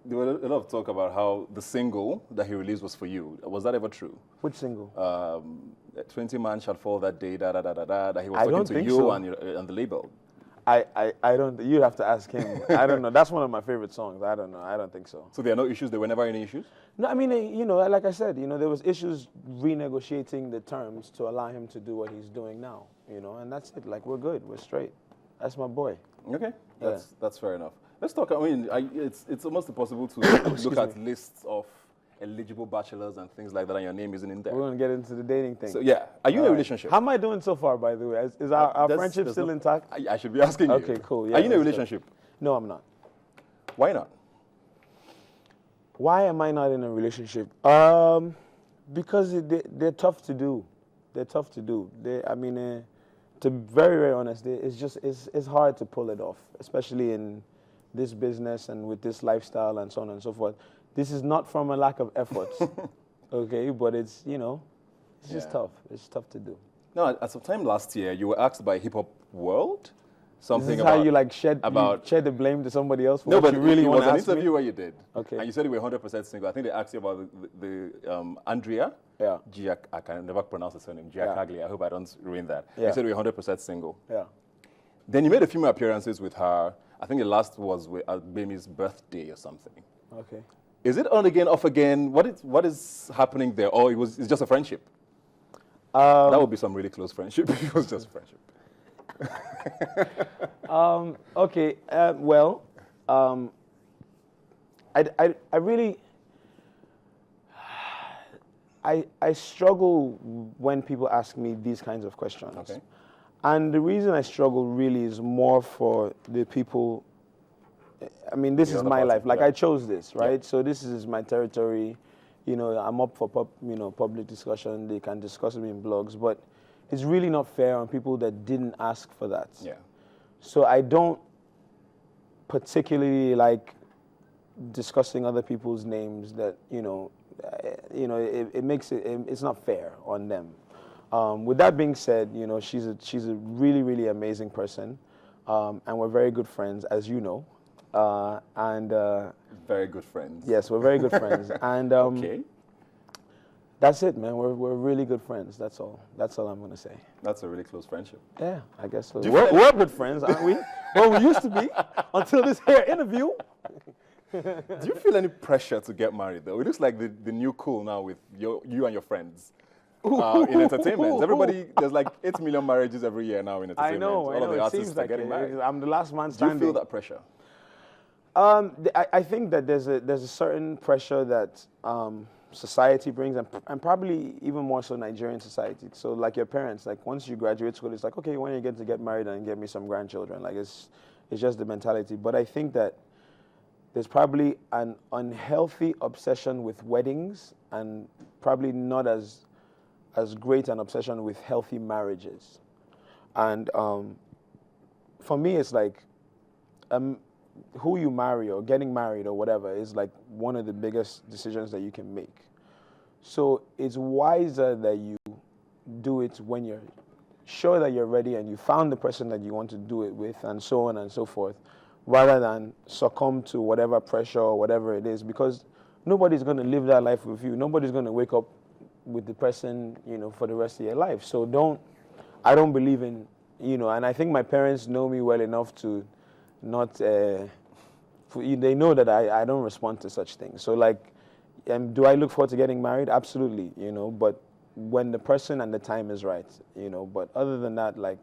there was a lot of talk about how the single that he released was for you. Was that ever true? Which single? 20 Man Shall Fall That Day, that he was I talking don't to think you so. and the label. I don't, you'd have to ask him. I don't know. That's one of my favorite songs. I don't know. I don't think so. So there are no issues? There were never any issues? No, I mean, like I said, there was issues renegotiating the terms to allow him to do what he's doing now, and that's it. Like, we're good. We're straight. That's my boy. Okay, Yeah. that's fair enough. Let's talk. I mean, it's almost impossible to look at lists of eligible bachelors and things like that, and your name isn't in there. We're going to get into the dating thing. So yeah, are you in a relationship? How am I doing so far, by the way? Is our friendship still intact? I should be asking you. Okay, cool. Yeah, are you in a relationship? No, I'm not. Why not? Why am I not in a relationship? Because they're tough to do. They're tough to do. To be very, very honest, it's hard to pull it off, especially in this business and with this lifestyle and so on and so forth. This is not from a lack of effort, okay? But it's just tough. It's tough to do. No, at some time last year, you were asked by Hip Hop World something this is about how you shed the blame to somebody else for no, what but you really it want was to an ask interview me? where you did. Okay. And you said you were 100% single. I think they asked you about the Andrea. Yeah. I can never pronounce her surname. Giacaglia. I hope I don't ruin that. Yeah. You said you were 100% single. Yeah. Then you made a few more appearances with her. I think the last was at Bami's birthday or something. Okay. Is it on again, off again? What is happening there? Or it's just a friendship? That would be some really close friendship if it was just friendship. Okay. I really I struggle when people ask me these kinds of questions. Okay. And the reason I struggle really is more for the people. I mean, this is my life. Like, I chose this, right? Yeah. So this is my territory. I'm up for public discussion. They can discuss it in blogs, but it's really not fair on people that didn't ask for that. Yeah. So I don't particularly like discussing other people's names that, it makes it's not fair on them. With that being said, she's a really, really amazing person, and we're very good friends, as you know. Very good friends. Yes, we're very good friends, and okay. That's it, man. We're really good friends. That's all. That's all I'm gonna say. That's a really close friendship. Yeah, I guess so. We're good friends, aren't we? Well, we used to be until this here interview. Do you feel any pressure to get married, though? It looks like the new cool now with you and your friends. In entertainment, there's like 8 million marriages every year now in entertainment. I know. All of the artists are getting married. I'm the last man standing. Do you feel that pressure? I think that there's a certain pressure that society brings, and probably even more so Nigerian society. So like your parents, like once you graduate school, it's like, okay, when are you get to get married and get me some grandchildren? Like it's just the mentality. But I think that there's probably an unhealthy obsession with weddings, and probably not as great an obsession with healthy marriages. And for me, it's like who you marry or getting married or whatever is like one of the biggest decisions that you can make. So it's wiser that you do it when you're sure that you're ready and you found the person that you want to do it with, and so on and so forth, rather than succumb to whatever pressure or whatever it is, because nobody's going to live that life with you. Nobody's going to wake up with the person, for the rest of your life. So I don't believe in, and I think my parents know me well enough to not, they know that I don't respond to such things. So like, do I look forward to getting married? Absolutely, but when the person and the time is right, but other than that, like,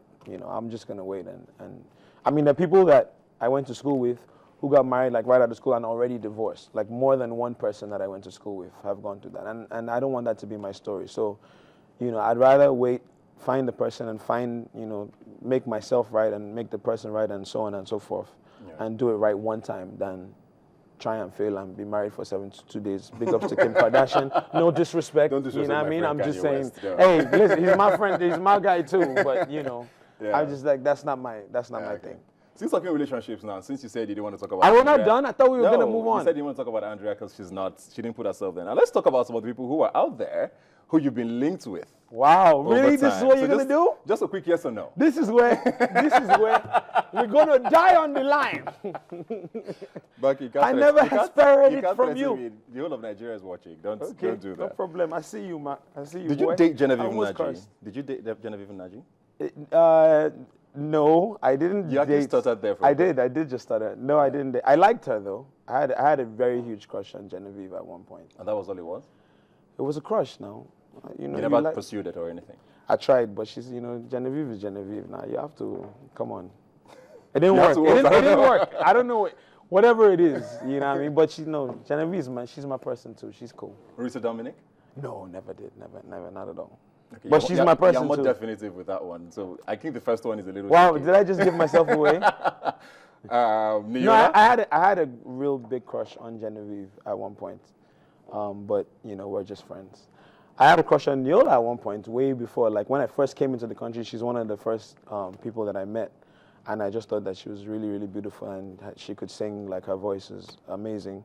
I'm just going to wait. And I mean, the people that I went to school with who got married like right out of school and already divorced, like more than one person that I went to school with have gone through that. And I don't want that to be my story. So, I'd rather wait, find the person and make myself right and make the person right and so on and so forth, and do it right one time than try and fail and be married for 72 days. Big ups to Kim Kardashian. No disrespect. Don't disrespect. You know what I mean? I'm just saying, West, hey, listen, he's my friend, he's my guy too, but I'm just like, that's not my thing. Since talking relationships now, since you said you didn't want to talk about Are we Andrea, not done? I thought we were going to move on. You said you want to talk about Andrea because she didn't put herself there. Now let's talk about some of the people who are out there who you've been linked with. Wow, really? This is what you're going to do? Just a quick yes or no. This is where we're going to die on the line. Banky, I never aspirated from you. The whole of Nigeria is watching. Don't do that. No problem. I see you, man. I see you. Did you date Genevieve Nnaji? Did you date Genevieve Nnaji? No, I didn't. You actually started there. I did just start. No, I didn't. I liked her though. I had a very huge crush on Genevieve at one point. And that was all it was? It was a crush. Now, you never pursued it or anything. I tried, but she's Genevieve is Genevieve. Now you have to come on. It didn't work. It didn't work. I don't know. Whatever it is, you know what I mean. But Genevieve she's my person too. She's cool. Rita Dominic? No, never did. Never, not at all. Okay, but she's my person too. You're more definitive with that one. So I think the first one is a little. Wow, tricky. did I just give myself away? No, I had a real big crush on Genevieve at one point, but we're just friends. I had a crush on Neola at one point, way before, like when I first came into the country. She's one of the first people that I met, and I just thought that she was really, really beautiful, and she could sing. Like her voice is amazing.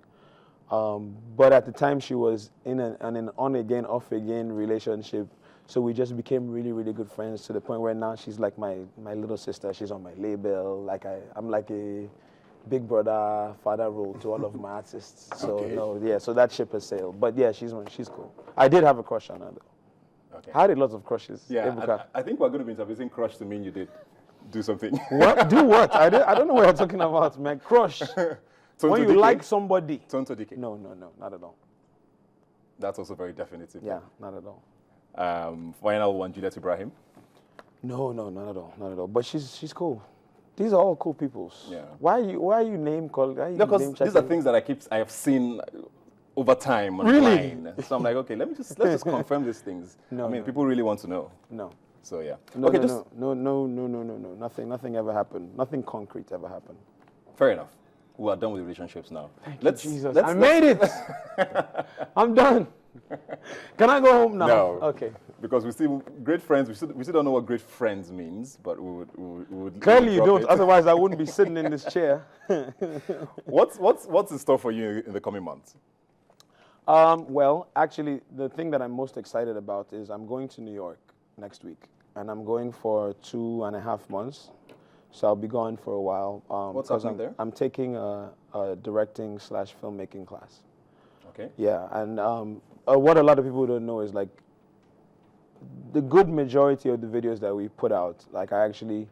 But at the time, she was in an on-again, off-again relationship. So we just became really, really good friends to the point where now she's like my little sister. She's on my label. Like I'm like a big brother, father role to all of my artists. So okay. So that ship has sailed. But yeah, she's cool. I did have a crush on her though. Okay. I had lots of crushes. Yeah, Ebuka. I think we're going to be interpreting crush to mean you did do something. What? Do what? I don't know what you're talking about, man. Crush. When you like somebody. Tonto Dike. No, not at all. That's also very definitive. Yeah, not at all. Final one, Juliet Ibrahim. No, not at all. But she's cool. These are all cool people. Yeah. Why are you name calling? Because these are things that I have seen over time online. Really? So I'm like, okay, let's just confirm these things. People really want to know. No. So yeah. No. Nothing ever happened. Nothing concrete ever happened. Fair enough. We are done with relationships now. Thank you, Jesus. I made it. I'm done. Can I go home now? No. Okay. Because we still great friends. We still don't know what great friends means, but we would clearly you don't. Otherwise, I wouldn't be sitting in this chair. What's in store for you in the coming months? Well, actually, the thing that I'm most excited about is I'm going to New York next week, and I'm going for 2.5 months. So I'll be gone for a while. What's happening there? I'm taking a directing/filmmaking class. Okay. Yeah, and what a lot of people don't know is like the good majority of the videos that we put out, like I actually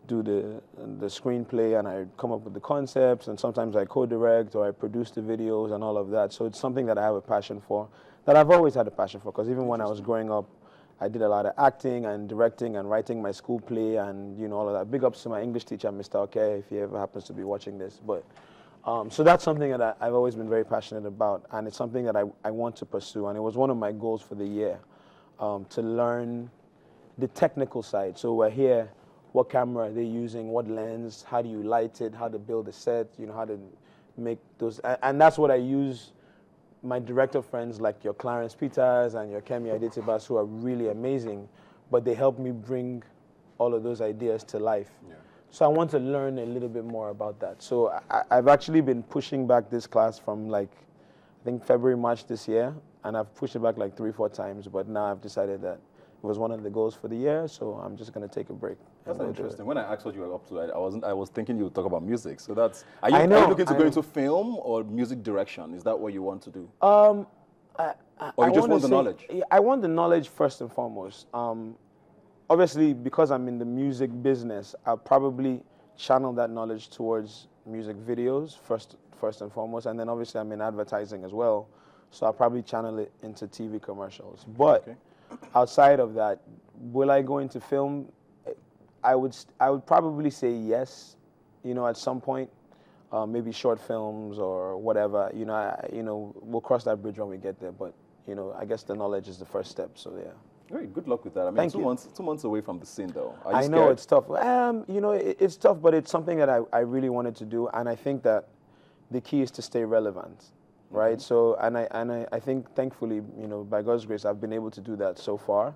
do the screenplay and I come up with the concepts, and sometimes I co-direct or I produce the videos and all of that. So it's something that I have a passion for, that I've always had a passion for, because even when I was growing up, I did a lot of acting and directing and writing my school play and all of that. Big ups to my English teacher, Mr. Okay, if he ever happens to be watching this. But so that's something that I've always been very passionate about, and it's something that I want to pursue. And it was one of my goals for the year, to learn the technical side. So we're here, what camera are they using, what lens, how do you light it, how to build a set, how to make those. And that's what I use my director friends like your Clarence Peters and your Kemi Adetibas, who are really amazing, but they help me bring all of those ideas to life. Yeah. So I want to learn a little bit more about that. So I've actually been pushing back this class from I think February, March this year, and I've pushed it back 3-4 times, but now I've decided that it was one of the goals for the year, so I'm just going to take a break. That's interesting. When I asked what you were up to, I was thinking you would talk about music. So are you looking to go into film or music direction? Is that what you want to do? Or you just want the knowledge? I want the knowledge first and foremost. Obviously, because I'm in the music business, I'll probably channel that knowledge towards music videos first and foremost, and then obviously I'm in advertising as well, so I'll probably channel it into TV commercials. But outside of that, will I go into film? I would probably say yes, at some point, maybe short films or whatever. We'll cross that bridge when we get there. But I guess the knowledge is the first step. So yeah. Great, good luck with that. I mean, two months away from the scene, though. Are you scared? Know it's tough. It's tough, but it's something that I really wanted to do, and I think that the key is to stay relevant. Right, so and I think thankfully, by God's grace, I've been able to do that so far.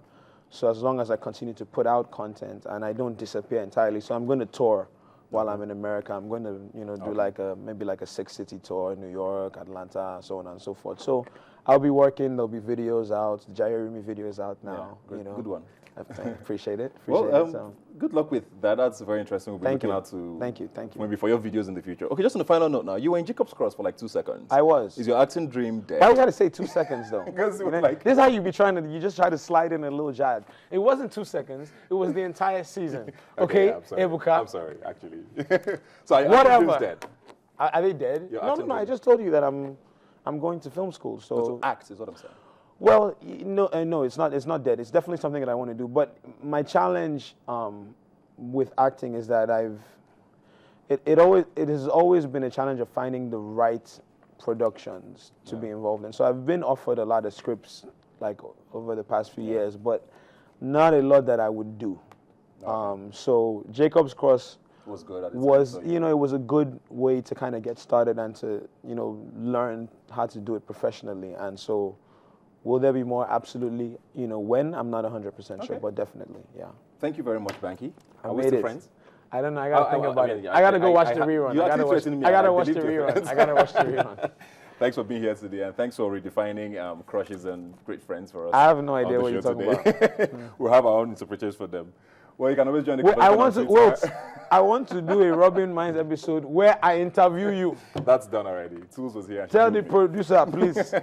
So as long as I continue to put out content and I don't disappear entirely, so I'm going to tour while I'm in America. I'm going to, do like maybe like a 6-city tour in New York, Atlanta, so on and so forth. So I'll be working. There'll be videos out. The Jairimi video is out now. Yeah, good one. I appreciate it. Good luck with that. That's very interesting. We'll be looking out to thank you. Maybe for your videos in the future. Okay, just on the final note now, you were in Jacob's Cross for like 2 seconds. I was. Is your acting dream dead? Why we gotta say 2 seconds though? Because this is how you be you just try to slide in a little jab. It wasn't 2 seconds. It was the entire season. Okay, yeah, Ebuka. I'm sorry, actually. So are your whatever. acting dreams dead? Are they dead? No. I just told you that I'm going to film school. So to act is what I'm saying. Well, no, it's not. It's not dead. It's definitely something that I want to do. But my challenge with acting is that it has always been a challenge of finding the right productions to be involved in. So I've been offered a lot of scripts like over the past few years, but not a lot that I would do. So Jacob's Cross was good at it. It was a good way to kind of get started and to learn how to do it professionally. And so. Will there be more? Absolutely. When? I'm not 100% sure, but definitely, yeah. Thank you very much, Banky. Are we still friends? I don't know. I gotta think about it. Yeah, I gotta go watch the rerun. I gotta watch the rerun. I gotta watch the rerun. Thanks for being here today, and thanks for redefining crushes and great friends for us. I have no idea what you're talking about. We'll have our own interpretations for them. Well, you can always join the conversation. I want to do a Rubbin Minds episode where I interview you. That's done already. Tools was here. Tell the producer, please.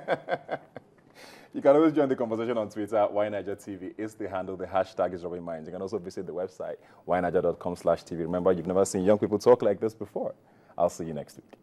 You can always join the conversation on Twitter. WhyNigerTV is the handle. The hashtag is Rubbin Minds. You can also visit the website, whyniger.com/TV. Remember, you've never seen young people talk like this before. I'll see you next week.